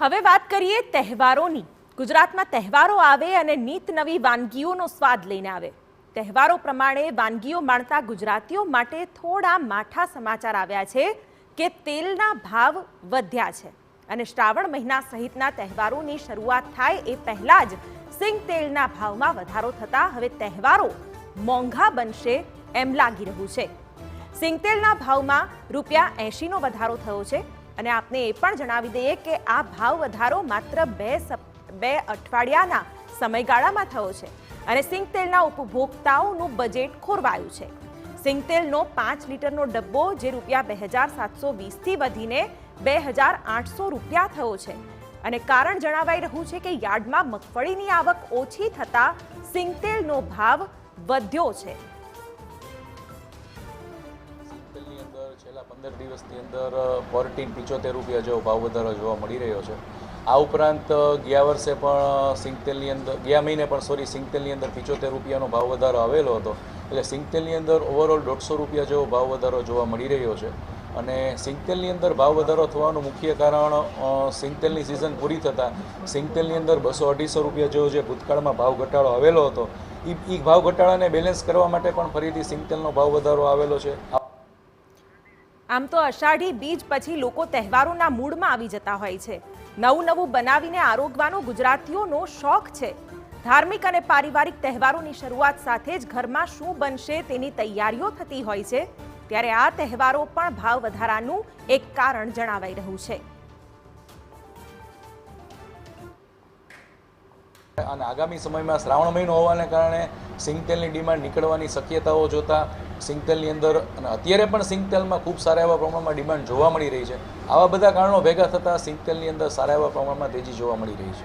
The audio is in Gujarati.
હવે વાત કરીએ તહેવારોની। ગુજરાતમાં તહેવારો આવે અને નીત નવી વાનગીઓનો સ્વાદ લઈને આવે। તહેવારો પ્રમાણે વાનગીઓ માણતા ગુજરાતીઓ માટે થોડા માઠા સમાચાર આવ્યા છે કે તેલના ભાવ વધ્યા છે અને શ્રાવણ મહિના સહિતના તહેવારોની શરૂઆત થાય એ પહેલા જ સિંગ તેલના ભાવમાં વધારો થતા હવે તહેવારો મોંઘા બનશે એમ લાગી રહ્યું છે। સિંગ તેલના ભાવમાં ₹80નો વધારો થયો છે અને આપને એ પણ જણાવી દઈએ કે આ ભાવ વધારો માત્ર બે અઠવાડિયાના સમયગાળામાં થયો છે અને સિંગ તેલના ઉપભોક્તાઓનું બજેટ ખોરવાયું છે। સિંગ તેલનો 5 લીટરનો ડબ્બો જે ₹2720થી વધીને ₹2800 થયો છે અને કારણ જણાવાઈ રહ્યું છે કે યાર્ડમાં મગફળીની આવક ઓછી થતા સિંગ તેલનો ભાવ વધ્યો છે। છેલ્લા 15 દિવસની અંદર ₹75 જેવો ભાવ વધારો જોવા મળી રહ્યો છે। આ ઉપરાંત ગયા વર્ષે પણ સિંગ તેલની અંદર ગયા મહિને પણ સિંગ તેલની અંદર ₹75નો ભાવ વધારો આવેલો હતો, એટલે સિંગ તેલની અંદર ઓવરઓલ ₹150 જેવો ભાવ વધારો જોવા મળી રહ્યો છે। અને સિંગ તેલની અંદર ભાવ વધારો થવાનું મુખ્ય કારણ સિંગ તેલની સિઝન પૂરી થતાં સિંગ તેલની અંદર ₹200-250 જેવો જે ભૂતકાળમાં ભાવ ઘટાડો આવેલો હતો એ ભાવ ઘટાડાને બેલેન્સ કરવા માટે પણ ફરીથી સિંગ તેલનો ભાવ વધારો આવેલો છે। આમ તો અષાઢી બીજ પછી લોકો તહેવારોના મૂડમાં આવી જતા હોય છે। નવું બનાવીને આરોગવાનો ગુજરાતીઓનો શોખ છે। ધાર્મિક અને પારિવારિક તહેવારોની શરૂઆત સાથે જ ઘરમાં શું બનશે તેની તૈયારીઓ થતી હોય છે, ત્યારે આ તહેવારો પણ ભાવ વધારાનું એક કારણ જણાવાઈ રહ્યું છે। અને આગામી સમયમાં શ્રાવણ મહિનો હોવાને કારણે સિંગ તેલની ડિમાન્ડ નીકળવાની શક્યતાઓ જોતા સિંગ તેલની અંદર અને અત્યારે પણ સિંગ તેલમાં ખૂબ સારા એવા પ્રમાણમાં ડિમાન્ડ જોવા મળી રહી છે। આવા બધા કારણો ભેગા થતાં સિંગ તેલની અંદર સારા એવા પ્રમાણમાં તેજી જોવા મળી રહી છે।